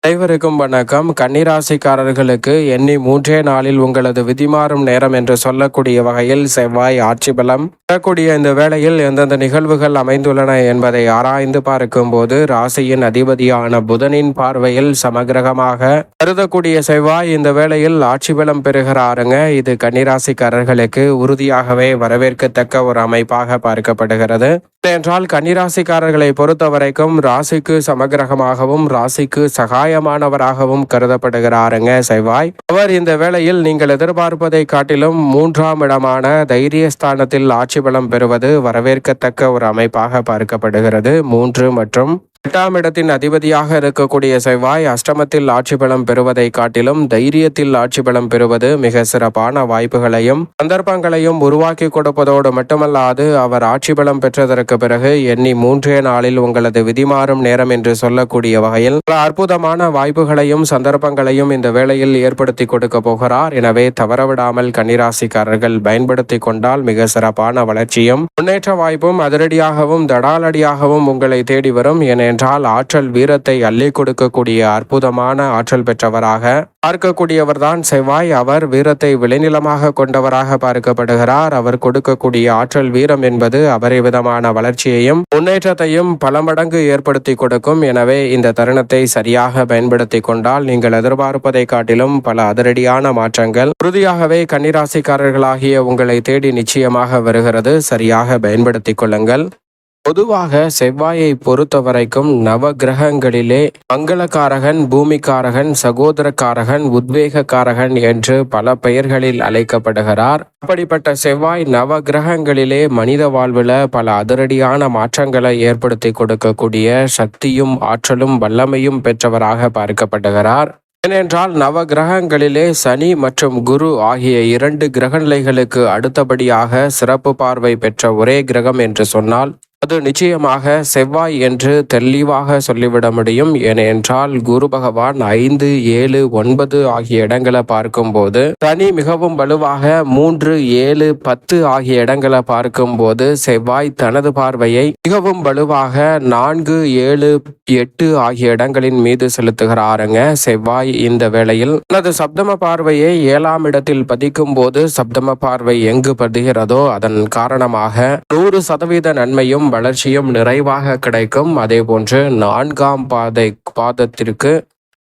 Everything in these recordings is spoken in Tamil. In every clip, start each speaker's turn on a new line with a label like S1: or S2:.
S1: அனைவருக்கும் வணக்கம். கன்னிராசிக்காரர்களுக்கு எண்ணி 3 நாளில் உங்களது விதிமாறும் நேரம் என்று சொல்லக்கூடிய வகையில் செவ்வாய் ஆட்சி பலம் வரக்கூடிய இந்த வேளையில் எந்தெந்த நிகழ்வுகள் அமைந்துள்ளன என்பதை ஆராய்ந்து பார்க்கும் போது ராசியின் அதிபதியான புதனின் பார்வையில் சமகிரகமாக கருதக்கூடிய செவ்வாய் இந்த வேளையில் ஆட்சி பலம் பெறுகிறாருங்க. இது கன்னிராசிக்காரர்களுக்கு உறுதியாகவே வரவேற்கத்தக்க ஒரு அமைப்பாக பார்க்கப்படுகிறது. என்றால் கன்னிராசிக்காரர்களை பொறுத்த வரைக்கும் ராசிக்கு சமகிரகமாகவும் ராசிக்கு சகாயமானவராகவும் கருதப்படுகிறாருங்க செவ்வாய். அவர் இந்த வேளையில் நீங்கள் எதிர்பார்ப்பதை காட்டிலும் 3ஆம் இடமான தைரியஸ்தானத்தில் ஆட்சி பலம் பெறுவது வரவேற்கத்தக்க ஒரு அமைப்பாக பார்க்கப்படுகிறது. 3 மற்றும் 8ஆம் இடத்தின் அதிபதியாக இருக்கக்கூடிய செவ்வாய் அஷ்டமத்தில் ஆட்சி பலம் பெறுவதை காட்டிலும் தைரியத்தில் ஆட்சி பலம் பெறுவது மிக சிறப்பான வாய்ப்புகளையும் சந்தர்ப்பங்களையும் உருவாக்கி கொடுப்பதோடு மட்டுமல்லாது அவர் ஆட்சி பலம் பெற்றதற்கு பிறகு எண்ணி 3 நாளில் உங்களது விதிமாறும் நேரம் என்று சொல்லக்கூடிய வகையில் பல அற்புதமான வாய்ப்புகளையும் சந்தர்ப்பங்களையும் இந்த வேளையில் ஏற்படுத்தி கொடுக்க போகிறார். எனவே தவறவிடாமல் கன்னிராசிக்காரர்கள் பயன்படுத்தி கொண்டால் மிக சிறப்பான வளர்ச்சியும் முன்னேற்ற வாய்ப்பும் அதிரடியாகவும் தடாலடியாகவும் உங்களை தேடி வரும். என்றால் ஆற்றல் வீரத்தை அள்ளி கொடுக்கக்கூடிய அற்புதமான ஆற்றல் பெற்றவராக பார்க்கக்கூடியவர்தான் செவ்வாய். அவர் வீரத்தை விளைநிலமாக கொண்டவராக பார்க்கப்படுகிறார். அவர் கொடுக்கக்கூடிய ஆற்றல் வீரம் என்பது அபரிவிதமான வளர்ச்சியையும் முன்னேற்றத்தையும் பல மடங்கு ஏற்படுத்தி கொடுக்கும். எனவே இந்த தருணத்தை சரியாக பயன்படுத்தி கொண்டால் நீங்கள் எதிர்பார்ப்பதை காட்டிலும் பல அதிரடியான மாற்றங்கள் உறுதியாகவே கன்னிராசிக்காரர்களாகிய உங்களை தேடி நிச்சயமாக வருகிறது. சரியாக பயன்படுத்திக் கொள்ளுங்கள். பொதுவாக செவ்வாயை பொறுத்த வரைக்கும் நவ கிரகங்களிலே மங்களகாரகன், பூமிக்காரகன், சகோதரக்காரகன், உத்வேகக்காரகன் என்று பல பெயர்களில் அழைக்கப்படுகிறார். அப்படிப்பட்ட செவ்வாய் நவ கிரகங்களிலே மனித வாழ்வில் பல அதிரடியான மாற்றங்களை ஏற்படுத்தி கொடுக்கக்கூடிய சக்தியும் ஆற்றலும் வல்லமையும் பெற்றவராக பார்க்கப்படுகிறார். ஏனென்றால் நவ கிரகங்களிலே சனி மற்றும் குரு ஆகிய 2 கிரகநிலைகளுக்கு அடுத்தபடியாக சிறப்பு பார்வை பெற்ற ஒரே கிரகம் என்று சொன்னால் அது நிச்சயமாக செவ்வாய் என்று தெளிவாக சொல்லிவிட முடியும். ஏனென்றால் குரு பகவான் 5, 7, 9 ஆகிய இடங்களை பார்க்கும்போது சனி மிகவும் வலுவாக 3, 7, 10 ஆகிய இடங்களை பார்க்கும்போது செவ்வாய் தனது பார்வையை மிகவும் வலுவாக 4, 7, 8 ஆகிய இடங்களின் மீது செலுத்துகிறாருங்க. செவ்வாய் இந்த வேளையில் தனது சப்தம பார்வையை 7ஆம் இடத்தில் பதிக்கும் போது சப்தம பார்வை எங்கு பதிகிறதோ அதன் காரணமாக 100% நன்மையும் வளர்ச்சியும் நிறைவாக கிடைக்கும். அதே போன்று 4ஆம் பாதத்திற்கு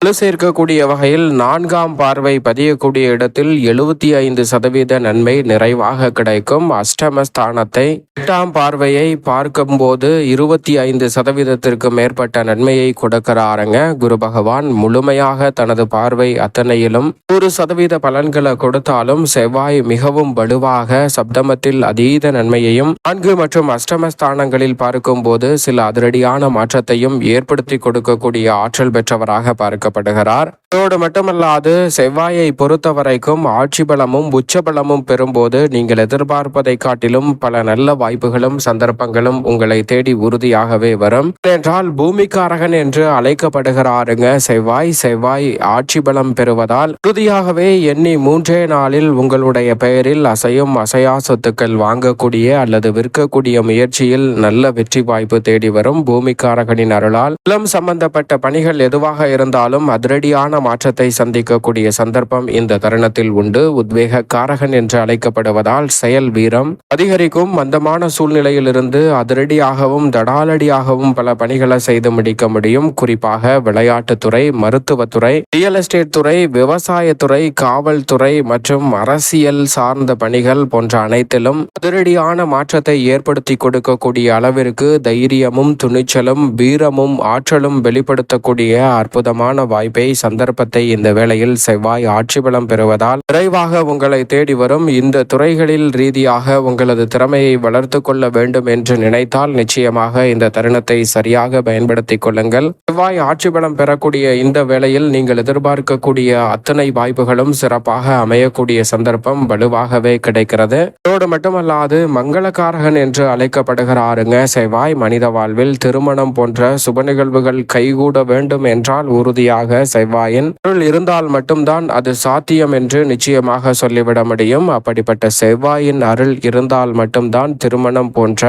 S1: வலு சேர்க்கக்கூடிய வகையில் 4ஆம் பார்வை பதியக்கூடிய இடத்தில் 75% நன்மை நிறைவாக கிடைக்கும். அஷ்டமஸ்தானத்தை 8ஆம் பார்வையை பார்க்கும்போது 25% மேற்பட்ட நன்மையை கொடுக்கிறாருங்க. குரு பகவான் முழுமையாக தனது பார்வை அத்தனையிலும் 100% பலன்களை கொடுத்தாலும் செவ்வாய் மிகவும் வலுவாக சப்தமத்தில் அதீத நன்மையையும் 4 மற்றும் அஷ்டமஸ்தானங்களில் பார்க்கும்போது சில அதிரடியான மாற்றத்தையும் ஏற்படுத்தி கொடுக்கக்கூடிய ஆற்றல் பெற்றவராக பார்க்க அதோடு மட்டுமல்லாது செவ்வாயை பொறுத்த வரைக்கும் ஆட்சி பலமும் உச்ச பலமும் பெறும்போது நீங்கள் எதிர்பார்ப்பதை காட்டிலும் பல நல்ல வாய்ப்புகளும் சந்தர்ப்பங்களும் உங்களை தேடி உறுதியாகவே வரும். என்றால் பூமிக்காரகன் என்று அழைக்கப்படுகிறாருங்க செவ்வாய். செவ்வாய் ஆட்சி பலம் பெறுவதால் உறுதியாகவே எண்ணி 3 நாளில் உங்களுடைய பெயரில் அசையும் அசையா சொத்துக்கள் வாங்கக்கூடிய அல்லது விற்கக்கூடிய முயற்சியில் நல்ல வெற்றி வாய்ப்பு தேடி வரும். பூமிக்காரகனின் அருளால் நிலம் சம்பந்தப்பட்ட பணிகள் எதுவாக இருந்தாலும் அதிரடியான மாற்றத்தை சந்திக்கக்கூடிய சந்தர்ப்பம் இந்த தருணத்தில் உண்டு. உத்வேக காரகன் என்று அழைக்கப்படுவதால் செயல் வீரம் அதிகரிக்கும். மந்தமான சூழ்நிலையிலிருந்து அதிரடியாகவும் தடாலடியாகவும் பல பணிகளை செய்து முடிக்க முடியும். குறிப்பாக விளையாட்டுத்துறை, மருத்துவத்துறை, ரியல் எஸ்டேட் துறை, விவசாயத்துறை, காவல்துறை மற்றும் அரசியல் சார்ந்த பணிகள் போன்ற அனைத்திலும் அதிரடியான மாற்றத்தை ஏற்படுத்தி கொடுக்கக்கூடிய அளவிற்கு தைரியமும் துணிச்சலும் வீரமும் ஆற்றலும் வெளிப்படுத்தக்கூடிய அற்புதமான வாய்ப்பை சந்தர்ப்பத்தை இந்த வேளையில் செவ்வாய் ஆட்சி பலம் பெறுவதால் விரைவாக உங்களை தேடி வரும். இந்த துறைகளில் ரீதியாக உங்களது திறமையை வளர்த்து கொள்ள வேண்டும் என்று நினைத்தால் நிச்சயமாக இந்த தருணத்தை சரியாக பயன்படுத்திக் கொள்ளுங்கள். செவ்வாய் ஆட்சி பலம் பெறக்கூடிய இந்த வேளையில் நீங்கள் எதிர்பார்க்கக்கூடிய அத்தனை வாய்ப்புகளும் சிறப்பாக அமையக்கூடிய சந்தர்ப்பம் வலுவாகவே கிடைக்கிறது. அதோடு மட்டுமல்லாது மங்களகாரகன் என்று அழைக்கப்படுகிறாருங்க செவ்வாய். மனித வாழ்வில் திருமணம் போன்ற சுப நிகழ்வுகள் கைகூட வேண்டும் என்றால் உறுதியாக செவ்வாயின் செவ்வாயின் அருள் இருந்தால் மட்டும்தான் அது சாத்தியம் என்று நிச்சயமாக சொல்லிவிட முடியும். அப்படிப்பட்ட செவ்வாயின் அருள் இருந்தால் மட்டும்தான் திருமணம் போன்ற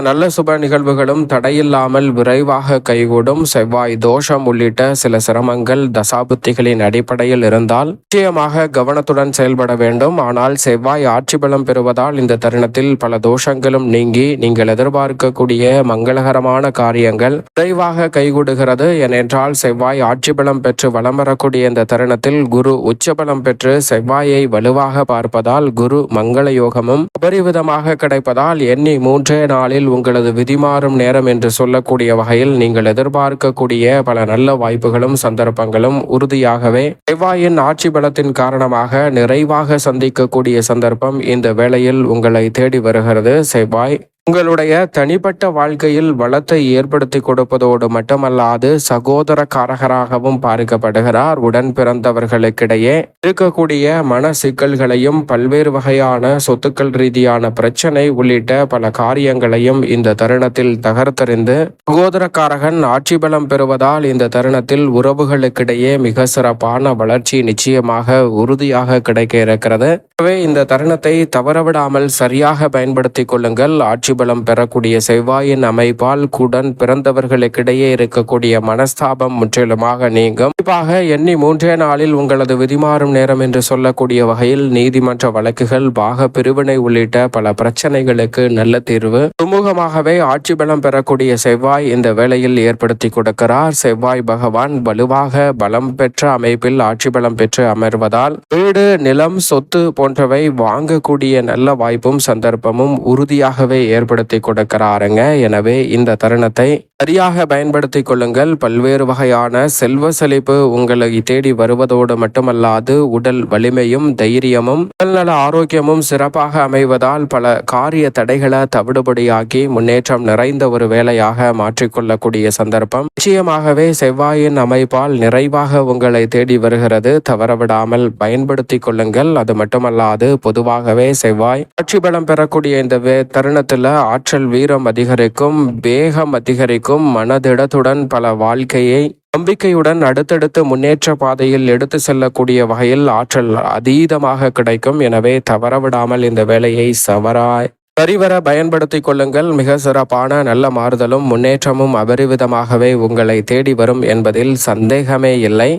S1: நல்ல சுப நிகழ்வுகளும் தடையில்லாமல் விரைவாக கைகூடும். செவ்வாய் தோஷம் உள்ளிட்ட சில சிரமங்கள் தசாபுத்திகளின் அடிப்படையில் இருந்தால் நிச்சயமாக கவனத்துடன் செயல்பட வேண்டும். ஆனால் செவ்வாய் ஆட்சி பலம் பெறுவதால் இந்த தருணத்தில் பல தோஷங்களும் நீங்கி நீங்கள் எதிர்பார்க்கக்கூடிய மங்களகரமான காரியங்கள் விரைவாக கைகூடுகிறது. ஏனென்றால் செவ்வாய் ஆட்சி பலம் பெற்று வலம் வரக்கூடிய இந்த தருணத்தில் குரு உச்சபலம் பெற்று செவ்வாயை வலுவாக பார்ப்பதால் குரு மங்கள யோகமும் அபரிவிதமாக கிடைப்பதால் எண்ணி 3 நாளில் உங்களது விதிமாறும் நேரம் என்று சொல்லக்கூடிய வகையில் நீங்கள் எதிர்பார்க்கக்கூடிய பல நல்ல வாய்ப்புகளும் சந்தர்ப்பங்களும் உறுதியாகவே செவ்வாயின் ஆட்சி பலத்தின் காரணமாக நிறைவாக சந்திக்கக்கூடிய சந்தர்ப்பம் இந்த வேளையில் உங்களை தேடி வருகிறது. செவ்வாய் உங்களுடைய தனிப்பட்ட வாழ்க்கையில் வளத்தை ஏற்படுத்தி கொடுப்பதோடு மட்டுமல்லாது சகோதரக்காரகராகவும் பார்க்கப்படுகிறார். உடன் பிறந்தவர்களுக்கிடையே இருக்கக்கூடிய மன சிக்கல்களையும் பல்வேறு வகையான சொத்துக்கள் ரீதியான பிரச்சனை உள்ளிட்ட பல காரியங்களையும் இந்த தருணத்தில் தகர்த்தறிந்து சகோதரக்காரகன் ஆட்சி பலம் பெறுவதால் இந்த தருணத்தில் உறவுகளுக்கிடையே மிக சிறப்பான வளர்ச்சி நிச்சயமாக உறுதியாக கிடைக்க இருக்கிறது. எனவே இந்த தருணத்தை தவறவிடாமல் சரியாக பயன்படுத்திக் கொள்ளுங்கள். ஆட்சி பலம் பெறக்கூடிய செவ்வாயின் அமைப்பால் உடன் பிறந்தவர்களுக்கிடையே இருக்கக்கூடிய மனஸ்தாபம் முற்றிலுமாக நீங்கும். குறிப்பாக எண்ணி 3 நாளில் உங்களது விதிமாறும் நேரம் என்று சொல்லக்கூடிய வகையில் நீதிமன்ற வழக்குகள் பாக பிரிவினை உள்ளிட்ட பல பிரச்சனைகளுக்கு நல்ல தீர்வு சுமூகமாகவே ஆட்சி பலம் பெறக்கூடிய செவ்வாய் இந்த வேளையில் ஏற்படுத்தி கொடுக்கிறார். செவ்வாய் பகவான் வலுவாக பலம் பெற்ற அமைப்பில் ஆட்சி பலம் பெற்று அமர்வதால் வீடு நிலம் சொத்து போன்றவை வாங்கக்கூடிய நல்ல வாய்ப்பும் சந்தர்ப்பமும் உறுதியாகவே ஏற்படுத்தி கொடுக்கிறாருங்க. எனவே இந்த தருணத்தை சரியாக பயன்படுத்தி கொள்ளுங்கள். பல்வேறு வகையான செல்வ செழிப்பு உங்களை தேடி வருவதோடு மட்டுமல்லாது உடல் வலிமையும் தைரியமும் உடல்நல ஆரோக்கியமும் சிறப்பாக அமைவதால் பல காரிய தடைகளை தவிடுபடியாக்கி முன்னேற்றம் நிறைந்த ஒரு வேலையாக மாற்றிக்கொள்ளக்கூடிய சந்தர்ப்பம் நிச்சயமாகவே செவ்வாயின் அமைப்பால் நிறைவாக உங்களை தேடி வருகிறது. தவறவிடாமல் பயன்படுத்தி கொள்ளுங்கள். அது மட்டுமல்லாது பொதுவாகவே செவ்வாய் ஆட்சி பலம் பெறக்கூடிய இந்த தருணத்தில் ஆற்றல் வீரம் அதிகரிக்கும், வேகம் அதிகரிக்கும், மனதிடத்துடன் பல வாழ்க்கையை நம்பிக்கையுடன் அடுத்தடுத்து முன்னேற்ற பாதையில் எடுத்து செல்லக்கூடிய வகையில் ஆற்றல் அதீதமாக கிடைக்கும். எனவே தவறவிடாமல் இந்த வேலையை சரிவர பயன்படுத்தி கொள்ளுங்கள். மிக சிறப்பான நல்ல மாறுதலும் முன்னேற்றமும் அபரிவிதமாகவே உங்களை தேடி வரும் என்பதில் சந்தேகமே இல்லை.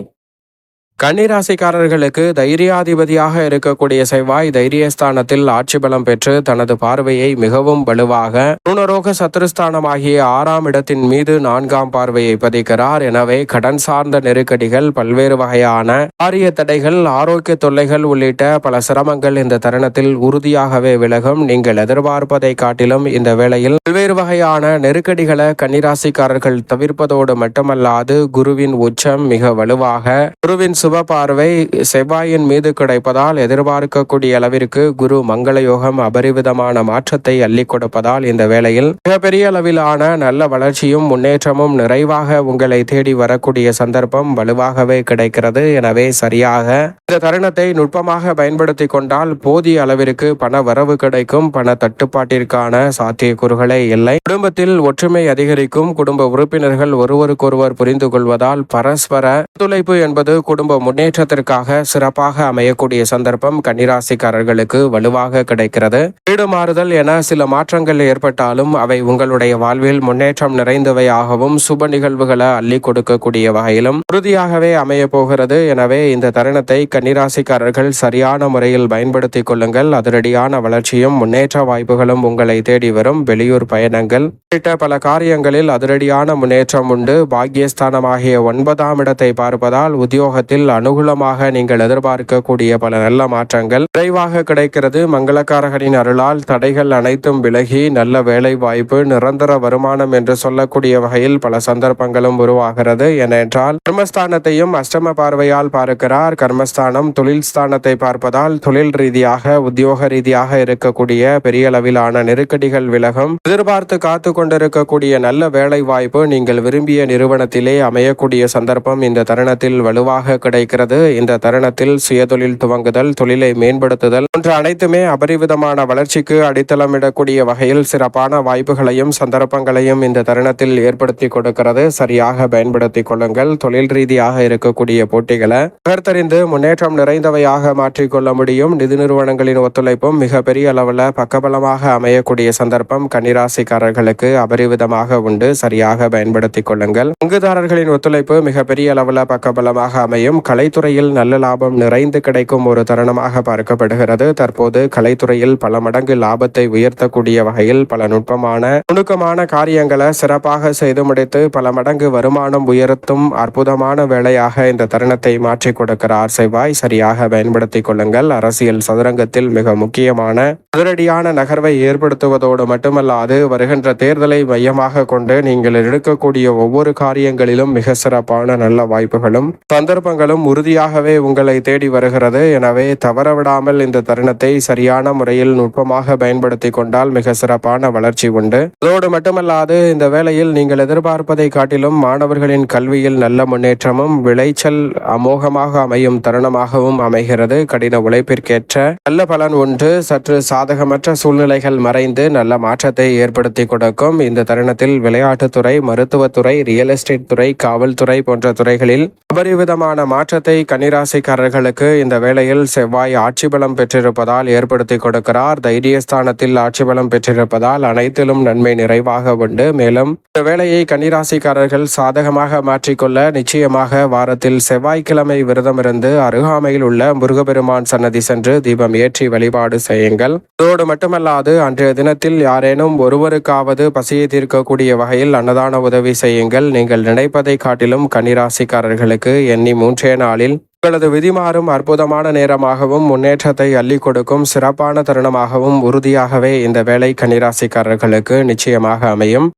S1: கன்னிராசிக்காரர்களுக்கு தைரியாதிபதியாக இருக்கக்கூடிய செவ்வாய் தைரியஸ்தானத்தில் ஆட்சி பலம் பெற்று தனது பார்வையை மிகவும் வலுவாக ருணரோக சத்துருஸ்தானமாகிய 6ஆம் இடத்தின் மீது 4ஆம் பார்வையை பதிக்கிறார். எனவே கடன் சார்ந்த நெருக்கடிகள், பல்வேறு வகையான காரிய தடைகள், ஆரோக்கிய தொல்லைகள் உள்ளிட்ட பல சிரமங்கள் இந்த தருணத்தில் உறுதியாகவே விலகும். நீங்கள் எதிர்பார்ப்பதை காட்டிலும் இந்த வேளையில் பல்வேறு வகையான நெருக்கடிகளை கன்னிராசிக்காரர்கள் தவிர்ப்பதோடு மட்டுமல்லாது குருவின் உச்சம் மிக வலுவாக குருவின் சுப பார்வை செவ்வாயின் மீது கிடைப்பதால் எதிர்பார்க்கக்கூடிய அளவிற்கு குரு மங்கள யோகம் அபரிவிதமான மாற்றத்தை அள்ளி கொடுப்பதால் இந்த வேளையில் மிகப்பெரிய அளவிலான நல்ல வளர்ச்சியும் முன்னேற்றமும் நிறைவாக உங்களை தேடி வரக்கூடிய சந்தர்ப்பம் வலுவாகவே கிடைக்கிறது. எனவே சரியாக இந்த தருணத்தை நுட்பமாக பயன்படுத்தி கொண்டால் போதிய அளவிற்கு பண வரவு கிடைக்கும். பண தட்டுப்பாட்டிற்கான சாத்தியக்கூறுகளே இல்லை. குடும்பத்தில் ஒற்றுமை அதிகரிக்கும். குடும்ப உறுப்பினர்கள் ஒருவருக்கொருவர் புரிந்து கொள்வதால் பரஸ்பர ஒத்துழைப்பு என்பது குடும்ப முன்னேற்றத்திற்காக சிறப்பாக அமையக்கூடிய சந்தர்ப்பம் கன்னிராசிக்காரர்களுக்கு வலுவாக கிடைக்கிறது. வீடு மாறுதல் என சில மாற்றங்கள் ஏற்பட்டாலும் அவை உங்களுடைய வாழ்வில் முன்னேற்றம் நிறைந்தவையாகவும் சுப நிகழ்வுகளை அள்ளி கொடுக்கக்கூடிய வகையிலும் உறுதியாகவே அமைய போகிறது. எனவே இந்த தருணத்தை கன்னிராசிக்காரர்கள் சரியான முறையில் பயன்படுத்தி கொள்ளுங்கள். அதிரடியான வளர்ச்சியும் முன்னேற்ற வாய்ப்புகளும் உங்களை தேடி வரும். வெளியூர் பயணங்கள் உள்ளிட்ட பல காரியங்களில் அதிரடியான முன்னேற்றம் உண்டு. பாக்கியஸ்தானமாகிய 9ஆம் இடத்தை பார்ப்பதால் உத்தியோகத்தில் அனுகூலமாக நீங்கள் எதிர்பார்க்கக்கூடிய பல நல்ல மாற்றங்கள் விரைவாக கிடைக்கிறது. மங்களக்காரகனின் அருளால் தடைகள் அனைத்தும் விலகி நல்ல வேலை வாய்ப்பு, நிரந்தர வருமானம் என்று சொல்லக்கூடிய வகையில் பல சந்தர்ப்பங்களும் உருவாகிறது. ஏனென்றால் கர்மஸ்தானத்தையும் அஷ்டம பார்வையால் பார்க்கிறார். கர்மஸ்தானம் தொழில் ஸ்தானத்தை பார்ப்பதால் தொழில் ரீதியாக உத்தியோக ரீதியாக இருக்கக்கூடிய பெரிய அளவிலான நெருக்கடிகள் விலகும். எதிர்பார்த்து காத்து கொண்டிருக்கக்கூடிய நல்ல வேலை வாய்ப்பு நீங்கள் விரும்பிய நிறுவனத்திலே அமையக்கூடிய சந்தர்ப்பம் இந்த தருணத்தில் வலுவாக கிடைக்கும். கிடைக்கிறது. இந்த தருணத்தில் சுயதொழில் துவங்குதல், தொழிலை மேம்படுத்துதல் போன்ற அனைத்துமே அபரிவிதமான வளர்ச்சிக்கு அடித்தளமிடக்கூடிய வகையில் சிறப்பான வாய்ப்புகளையும் சந்தர்ப்பங்களையும் இந்த தருணத்தில் ஏற்படுத்தி கொடுக்கிறது. சரியாக பயன்படுத்திக் கொள்ளுங்கள். தொழில் ரீதியாக இருக்கக்கூடிய போட்டிகளை நகர்த்தறிந்து முன்னேற்றம் நிறைந்தவையாக மாற்றிக்கொள்ள முடியும். நிதி நிறுவனங்களின் ஒத்துழைப்பும் மிகப்பெரிய அளவில் பக்கபலமாக அமையக்கூடிய சந்தர்ப்பம் கன்னிராசிக்காரர்களுக்கு அபரிவிதமாக உண்டு. சரியாக பயன்படுத்திக் கொள்ளுங்கள். பங்குதாரர்களின் ஒத்துழைப்பு மிகப்பெரிய அளவில் பக்கபலமாக அமையும். கலைத்துறையில் நல்ல லாபம் நிறைந்து கிடைக்கும் ஒரு தருணமாக பார்க்கப்படுகிறது. தற்போது கலைத்துறையில் பல மடங்கு லாபத்தை உயர்த்தக்கூடிய வகையில் பல நுட்பமான நுணுக்கமான காரியங்களை சிறப்பாக செய்து முடித்து பல மடங்கு வருமானம் உயர்த்தும் அற்புதமான வேலையாக இந்த தருணத்தை மாற்றிக் கொடுக்கிறார் செவ்வாய். சரியாக பயன்படுத்திக் கொள்ளுங்கள். அரசியல் சதுரங்கத்தில் மிக முக்கியமான அதிரடியான நகர்வை ஏற்படுத்துவதோடு மட்டுமல்லாது வருகின்ற தேர்தலை மையமாக கொண்டு நீங்கள் எடுக்கக்கூடிய ஒவ்வொரு காரியங்களிலும் மிக சிறப்பான நல்ல வாய்ப்புகளும் சந்தர்ப்பங்களும் உறுதியாகவே உங்களை தேடி வருகிறது. எனவே தவறவிடாமல் இந்த தருணத்தை சரியான முறையில் நுட்பமாக பயன்படுத்தி கொண்டால் மிக சிறப்பான வளர்ச்சி உண்டு. அதோடு மட்டுமல்லாது இந்த வேளையில் நீங்கள் எதிர்பார்ப்பதை காட்டிலும் மாணவர்களின் கல்வியில் நல்ல முன்னேற்றமும் விளைச்சல் அமோகமாக அமையும் தருணமாகவும் அமைகிறது. கடின உழைப்பிற்கேற்ற நல்ல பலன் ஒன்று. சற்று சாதகமற்ற சூழ்நிலைகள் மறைந்து நல்ல மாற்றத்தை ஏற்படுத்தி கொடுக்கும். இந்த தருணத்தில் விளையாட்டுத்துறை, மருத்துவத்துறை, ரியல் எஸ்டேட் துறை, காவல்துறை போன்ற துறைகளில் அபரிவிதமான மாற்றத்தை கன்னிராசிக்காரர்களுக்கு இந்த வேளையில் செவ்வாய் ஆட்சி பலம் பெற்றிருப்பதால் ஏற்படுத்தி கொடுக்கிறார். தைரியஸ்தானத்தில் ஆட்சி பலம் பெற்றிருப்பதால் அனைத்திலும் நன்மை நிறைவாக உண்டு. மேலும் இந்த வேளையை கன்னிராசிக்காரர்கள் சாதகமாக மாற்றிக்கொள்ள நிச்சயமாக வாரத்தில் செவ்வாய்க்கிழமை விரதமிருந்து அருகாமையில் உள்ள முருகப்பெருமான் சன்னதி சென்று தீபம் ஏற்றி வழிபாடு செய்யுங்கள். அதோடு மட்டுமல்லாது அன்றைய தினத்தில் யாரேனும் ஒருவருக்காவது பசியை தீர்க்கக்கூடிய வகையில் அன்னதான உதவி செய்யுங்கள். நீங்கள் நினைப்பதை காட்டிலும் கன்னிராசிக்காரர்களுக்கு எண்ணி 3 நாளில் உங்களது விதிமாறும் அற்புதமான நேரமாகவும் முன்னேற்றத்தை அள்ளி கொடுக்கும் சிறப்பான தருணமாகவும் உறுதியாகவே இந்த வேலை கன்னிராசிக்காரர்களுக்கு நிச்சயமாக அமையும்.